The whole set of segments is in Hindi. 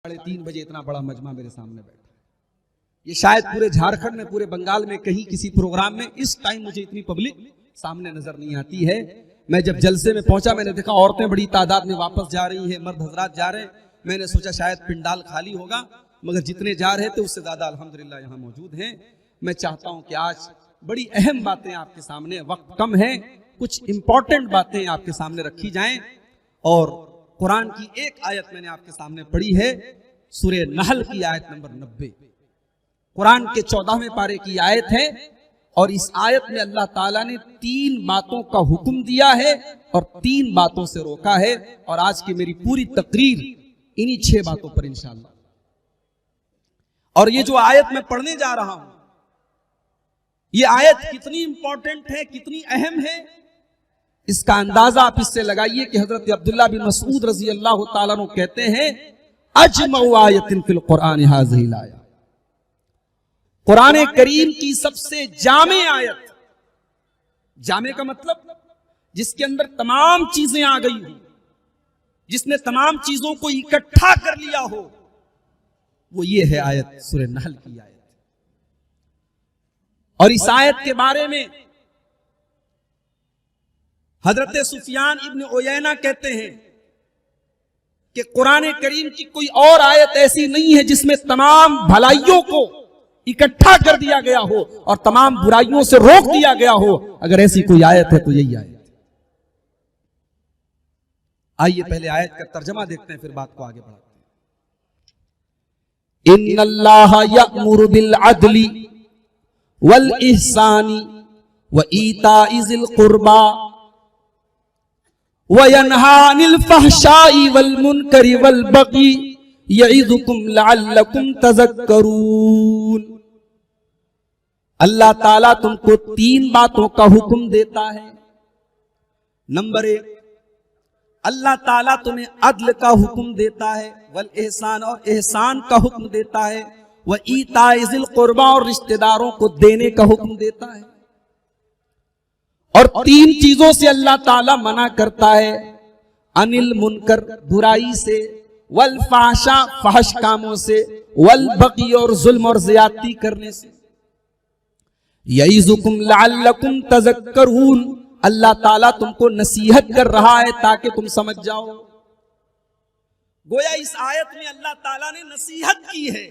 3:30 बजे इतना बड़ा मजमा मेरे सामने बैठा। ये शायद पूरे झारखंड में, पूरे बंगाल में कहीं किसी प्रोग्राम में इस टाइम मुझे इतनी पब्लिक सामने नजर नहीं आती है। मैं जब जलसे में पहुंचा, मैंने देखा औरतें बड़ी तादाद में वापस जा रही है, मर्द हजरात जा रहे हैं। मैंने सोचा शायद पिंडाल खाली होगा, मगर जितने जा रहे थे उससे ज्यादा अल्हम्दुलिल्लाह यहाँ मौजूद हैं। मैं चाहता हूं कि आज बड़ी अहम बातें आपके सामने, वक्त कम है, कुछ इंपॉर्टेंट बातें आपके सामने रखी जाएं। और कुरान की एक आयत मैंने आपके सामने पढ़ी है, सूरह नहल की आयत नंबर 90, कुरान के 14वें पारे की आयत है। और इस आयत में अल्लाह ताला ने 3 बातों का हुक्म दिया है और 3 बातों से रोका है। और आज की मेरी पूरी तकरीर इन्हीं 6 बातों पर इंशाअल्लाह। और ये जो आयत मैं पढ़ने जा रहा हूं, ये आयत कितनी इंपॉर्टेंट है, कितनी अहम है, इसका अंदाजा आप इससे लगाइए कि हजरत अब्दुल्लाह बिन मसूद रजी अल्लाह ताला अन्हु कहते हैं, अजमउ आयतिन फिल कुरान हाज़िहिल आया, कुरान करीम की सबसे जामे आयत। जामे का मतलब जिसके अंदर तमाम चीजें आ गई हो, जिसने तमाम चीजों को इकट्ठा कर लिया हो, वो ये है आयत, सूरह नहल की आयत। और इस आयत के बारे में हजरत सुफियान इब्न उयैना कहते हैं कि कुरान करीम की कोई और आयत ऐसी नहीं है जिसमें तमाम भलाइयों को इकट्ठा कर दिया गया हो और तमाम बुराइयों से रोक दिया गया हो। अगर ऐसी कोई आयत है तो यही आयत। आइए पहले आयत का तर्जमा देखते हैं, फिर बात को आगे बढ़ाते हैं। इन्नल्लाह यअमुरु बिल अदली वल इहसानी व ईताइ ज़िल कुर्बा व यन्हा अनिल फहशाई वल मुनकरि वल बगी यइज़ुकुम लअल्लकुम तज़क्करून। अल्लाह ताला तुमको 3 बातों का हुक्म देता है। नंबर 1, अल्लाह ताला तुम्हें अदल का हुक्म देता है, वल एहसान, और एहसान का हुक्म देता है, व ईताइ ज़िल कुर्बा, और रिश्तेदारों को देने का हुक्म देता है। और 3 चीजों से अल्लाह ताला मना करता है, अनिल मुनकर, बुराई से, वल फाशा, फहश कामों से, वल बगी, और जुल्म और ज्यादती करने से। यइज़ुकुम लअल्लकुम तज़क्करून, अल्लाह ताला तुमको नसीहत कर रहा है ताकि तुम समझ जाओ। गोया इस आयत में अल्लाह ताला ने नसीहत की है।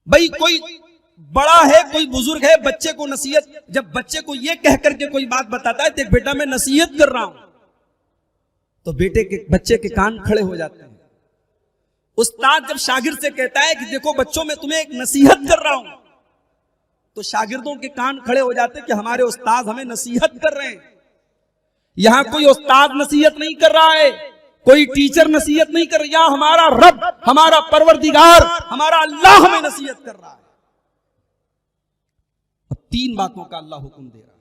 भाई कोई बड़ा है, कोई बुजुर्ग है, बच्चे को नसीहत, जब बच्चे को यह कह करके कोई बात बताता है, देख बेटा मैं नसीहत कर रहा हूं, तो बच्चे के कान खड़े हो जाते हैं। उस्ताद जब शागिर्द से कहता है कि देखो बच्चों मैं तुम्हें एक नसीहत कर रहा हूं, तो शागिर्दों के कान खड़े हो जाते हैं कि हमारे उस्ताद हमें नसीहत कर रहे हैं। यहां कोई उस्ताद नसीहत नहीं कर रहा है, कोई टीचर नसीहत नहीं कर रहा, हमारा रब, हमारा परवरदिगार, हमारा अल्लाह हमें नसीहत कर रहा है। अब 3 बातों का अल्लाह हुक्म दे रहा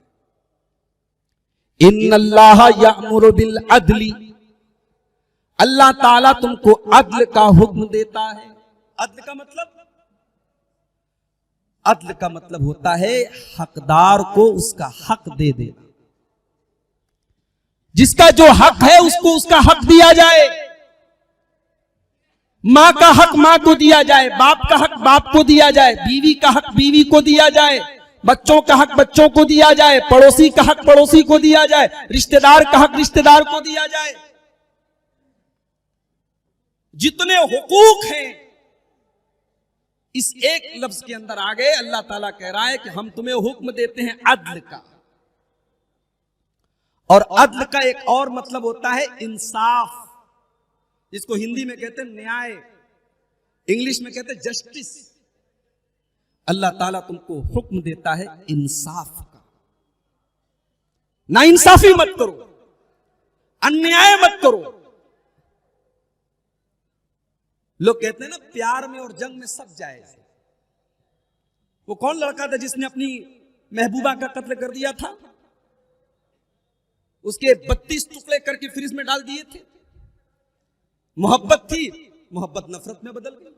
है। इन्नल्लाह यअमुरु बिल अदली, अल्लाह ताला तुमको अदल का हुक्म देता है। अदल का मतलब होता है हकदार को उसका हक दे देना। जिसका जो हक है उसको उसका हक दिया जाए। मां का हक मां को दिया जाए, बाप का हक बाप को दिया जाए, बीवी का हक बीवी को दिया जाए, बच्चों का हक बच्चों को दिया जाए, पड़ोसी का हक पड़ोसी को दिया जाए, रिश्तेदार का हक रिश्तेदार को दिया जाए। जितने हुकूक हैं इस एक लफ्ज के अंदर आ गए। अल्लाह ताला कह रहा है कि हम तुम्हें हुक्म देते हैं अदल का। और अदल का एक और मतलब होता है इंसाफ, जिसको हिंदी में कहते हैं न्याय, इंग्लिश में कहते हैं जस्टिस। अल्लाह ताला तुमको हुक्म देता है इंसाफ का। ना इंसाफी मत करो, अन्याय मत करो। लोग कहते हैं ना प्यार में और जंग में सब जायज है। वो कौन लड़का था जिसने अपनी महबूबा का कत्ल कर दिया था? उसके 32 टुकड़े करके फ्रिज में डाल दिए थे। मोहब्बत थी, मोहब्बत नफरत में बदल गई,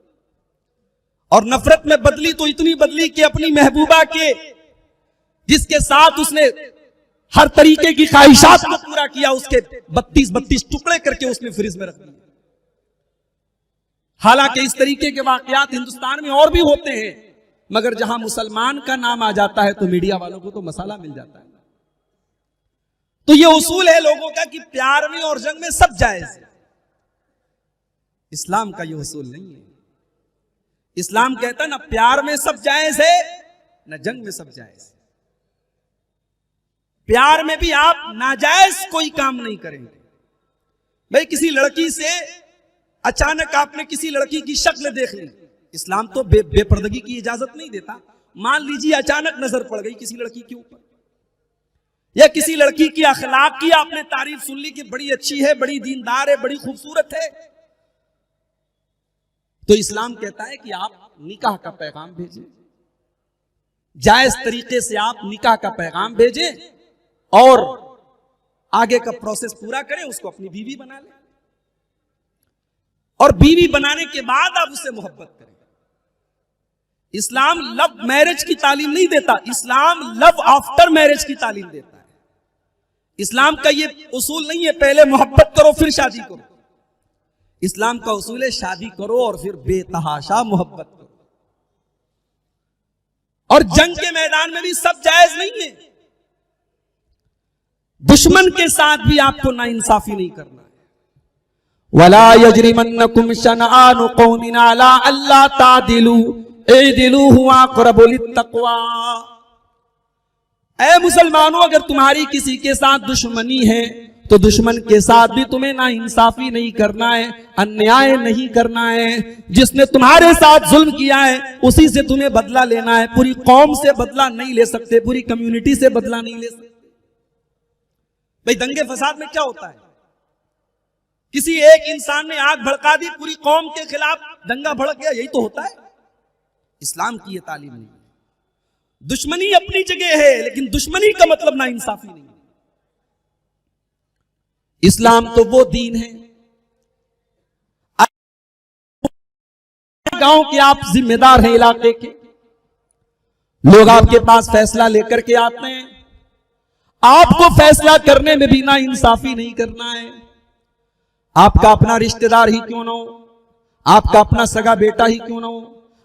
और नफरत में बदली तो इतनी बदली कि अपनी महबूबा के, जिसके साथ उसने हर तरीके की ख्वाहिशात को पूरा किया, उसके 32 टुकड़े करके उसने फ्रिज में रख दिए। हालांकि इस तरीके के वाकयात हिंदुस्तान में और भी होते हैं, मगर जहां मुसलमान का नाम आ जाता है तो मीडिया वालों को तो मसाला मिल जाता है। तो ये उसूल है लोगों का कि प्यार में और जंग में सब जायज है। इस्लाम का ये उसूल नहीं है। इस्लाम कहता ना प्यार में सब जायज है, न जंग में सब जायज है। प्यार में भी आप नाजायज कोई काम नहीं करेंगे। भाई किसी लड़की से अचानक आपने किसी लड़की की शक्ल देख ली, इस्लाम तो बेपर्दगी की इजाजत नहीं देता। मान लीजिए अचानक नजर पड़ गई किसी लड़की के ऊपर, या किसी लड़की की अखलाक की आपने तारीफ सुन ली कि बड़ी अच्छी है, बड़ी दीनदार है, बड़ी खूबसूरत है, तो इस्लाम कहता है कि आप निकाह का पैगाम भेजें, जायज तरीके से आप निकाह का पैगाम भेजें और आगे का प्रोसेस पूरा करें, उसको अपनी बीवी बना लें और बीवी बनाने के बाद आप उससे मोहब्बत करें। इस्लाम लव मैरिज की तालीम नहीं देता, इस्लाम लव आफ्टर मैरिज की तालीम देता है। इस्लाम का ये उसूल नहीं है पहले मोहब्बत करो फिर शादी करो। इस्लाम का उसूल है शादी करो और फिर बेतहाशा मोहब्बत करो। और जंग के मैदान में भी सब जायज नहीं है। दुश्मन के साथ भी आपको नाइंसाफी नहीं करना है। वला यजरिमन्नकुम शनआनु कौमिन अला अल्ला तादिलू इदिलू हुआ क़रबु लित्तक़वा। ऐ मुसलमानों, अगर तुम्हारी किसी के साथ दुश्मनी है तो दुश्मन के साथ भी तुम्हें नाइंसाफी नहीं करना है, अन्याय नहीं करना है। जिसने तुम्हारे साथ जुल्म किया है उसी से तुम्हें बदला लेना है। पूरी कौम से बदला नहीं ले सकते, पूरी कम्युनिटी से बदला नहीं ले सकते। भाई दंगे फसाद में क्या होता है? किसी एक इंसान ने आग भड़का दी, पूरी कौम के खिलाफ दंगा भड़क गया, यही तो होता है। इस्लाम की यह तालीम नहीं है। दुश्मनी अपनी जगह है, लेकिन दुश्मनी का मतलब ना इंसाफी नहीं है। इस्लाम तो वो दीन है, गांव के आप जिम्मेदार हैं, इलाके के लोग आपके पास फैसला लेकर के आते हैं, आपको फैसला करने में भी ना इंसाफी नहीं करना है। आपका अपना रिश्तेदार ही क्यों ना हो, आपका अपना सगा बेटा ही क्यों ना हो,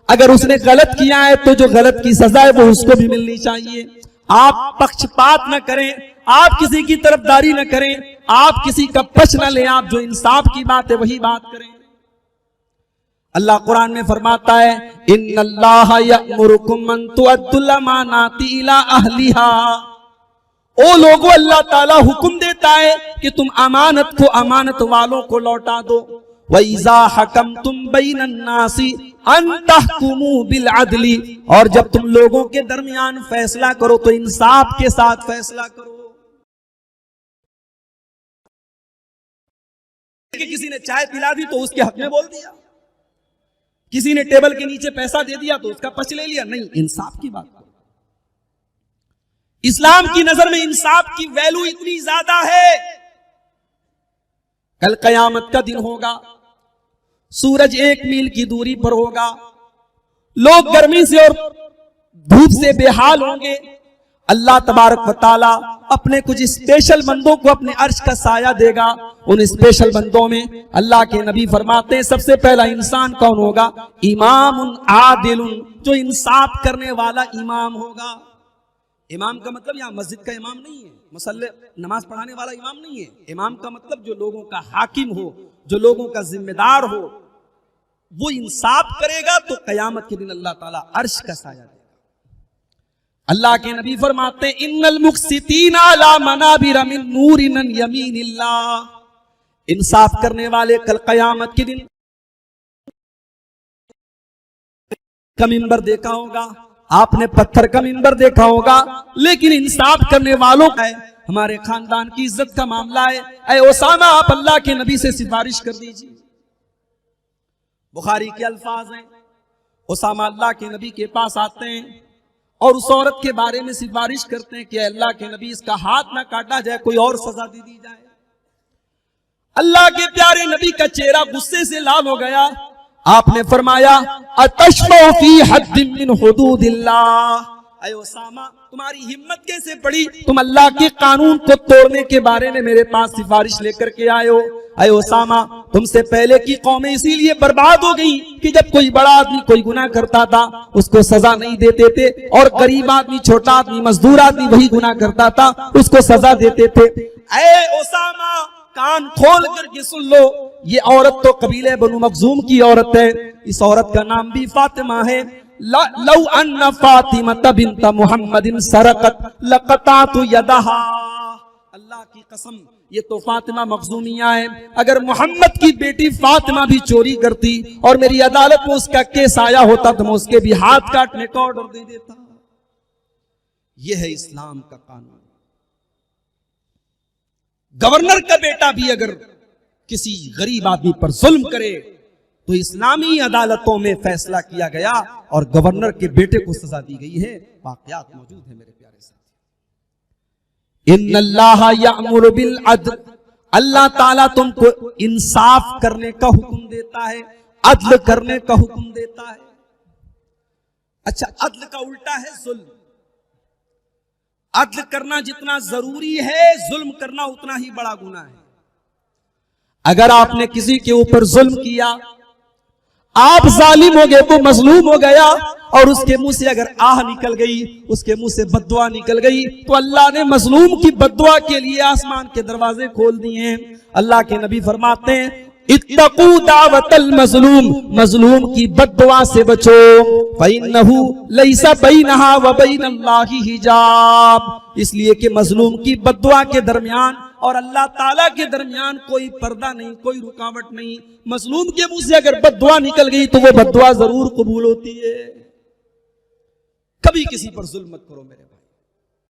अगर उसने गलत किया है तो जो गलत की सजा है वो उसको भी मिलनी चाहिए। आप पक्षपात न करें, आप किसी की तरफदारी न करें, आप किसी का पक्ष न लें, आप जो इंसाफ की बात है वही बात करें। अल्लाह कुरान में फरमाता है, इन्नल्लाह यअमुरुकुम अन तुअद्दुल अमानाति इला अहलिहा। ओ लोगों, अल्लाह ताला हुक्म देता है कि तुम अमानत को अमानत वालों को लौटा दो। वइज़ा हकमतुम बैनन नासी अन तहकुमू बिल अदली, और जब तुम लोगों के दरमियान फैसला करो तो इंसाफ के साथ फैसला करो। कि किसी ने चाय पिला दी तो उसके हक में बोल दिया, किसी ने टेबल के नीचे पैसा दे दिया तो उसका पच ले लिया, नहीं, इंसाफ की बात करो। इस्लाम की नजर में इंसाफ की वैल्यू इतनी ज्यादा है। कल कयामत का दिन होगा, सूरज 1 मील की दूरी पर होगा, लोग गर्मी से और धूप से बेहाल होंगे। अल्लाह तबारक व तआला अपने कुछ स्पेशल बंदों को अपने अर्श का साया देगा। उन स्पेशल बंदों में अल्लाह के नबी फरमाते हैं सबसे पहला इंसान कौन होगा? इमामुन आदिलुन, जो इंसाफ करने वाला इमाम होगा। इमाम का मतलब यहाँ मस्जिद का इमाम नहीं है, मुसल्ले नमाज पढ़ाने वाला इमाम नहीं है। इमाम का मतलब जो लोगों का हाकिम हो, जो लोगों का जिम्मेदार हो, वो इंसाफ करेगा तो कयामत के दिन अल्लाह ताला अर्श का साया देगा। अल्लाह के नबी फरमाते इन्नल मुक़सितीना अला मनाबिर मिन नूरिन यमीनिल्लाह, इंसाफ करने वाले कल कयामत के दिन का मिंबर देखा होगा, आपने पत्थर का मिंबर देखा होगा, लेकिन इंसाफ करने वालों का है। हमारे खानदान की इज्जत का मामला है, ऐ ओसामा आप अल्लाह के नबी से सिफारिश कर दीजिए। बुखारी के अल्फाज हैं, ओसामा अल्लाह के नबी के पास आते हैं और उस औरत के बारे में सिफारिश करते हैं कि अल्लाह के नबी इसका हाथ ना काटा जाए, कोई और सजा दे दी जाए। अल्लाह के प्यारे नबी का चेहरा गुस्से से लाल हो गया। आपने फरमाया अतशफउ फी हद्दिन मिन हुदूदिल्लाह, अय उसामा, तुम्हारी हिम्मत कैसे पड़ी, तुम अल्लाह के कानून को तोड़ने के बारे में मेरे पास सिफारिश लेकर के आए हो। अय उसामा, तुमसे पहले की कौमें इसीलिए बर्बाद हो गई कि जब कोई बड़ा आदमी कोई गुनाह करता था उसको सजा नहीं देते थे, और गरीब आदमी, छोटा आदमी, मजदूर आदमी वही गुनाह करता था उसको सजा देते थे। अय उसामा, कान खोल करके सुन लो, ये औरत तो कबीले बनु मखजूम की औरत है। इस औरत का नाम भी फातिमा है। लौ अन्ना फातिमा बिन्त मुहम्मदिन सरकत लक़तातु यदहा, अल्लाह की कसम ये तो फातिमा मखजूमिया है, अगर मोहम्मद की बेटी फातिमा भी चोरी करती और मेरी अदालत में उसका केस आया होता तो मैं उसके भी हाथ काटने का ऑर्डर दे देता। यह है इस्लाम का कानून। गवर्नर का बेटा भी अगर किसी गरीब आदमी पर जुल्म करे तो इस्लामी अदालतों में फैसला किया गया और गवर्नर के बेटे को सजा दी गई है। वाकयात मौजूद है मेरे प्यारे साथी। इन्नल्लाह यअमुरु बिल अद्ल, अल्लाह ताला तुमको इंसाफ करने का हुक्म देता है, अदल करने का हुक्म देता है। अच्छा, अदल का उल्टा है जुल्म। अदल करना जितना जरूरी है, जुल्म करना उतना ही बड़ा गुनाह है। अगर आपने किसी के ऊपर जुल्म किया, आप जालिम हो गए, वो मजलूम हो गया, और उसके मुंह से अगर आह निकल गई, उसके मुंह से बद्दुआ निकल गई, तो अल्लाह ने मजलूम की बद्दुआ के लिए आसमान के दरवाजे खोल दिए हैं। अल्लाह के नबी फरमाते हैं, इत्तकू दावतल मजलूम, मजलूम की बद्दुआ से बचो, फइन्नहु लैसा बैनहा व बैनल्लाहि हिजाब, इसलिए कि मजलूम की बद्दुआ के दरमियान और अल्लाह ताला के दरमियान कोई पर्दा नहीं, कोई रुकावट नहीं। मजलूम के मुंह से अगर बद्दुआ निकल गई तो वो बद्दुआ जरूर कबूल होती है। कभी किसी पर जुल्म मत करो मेरे भाई।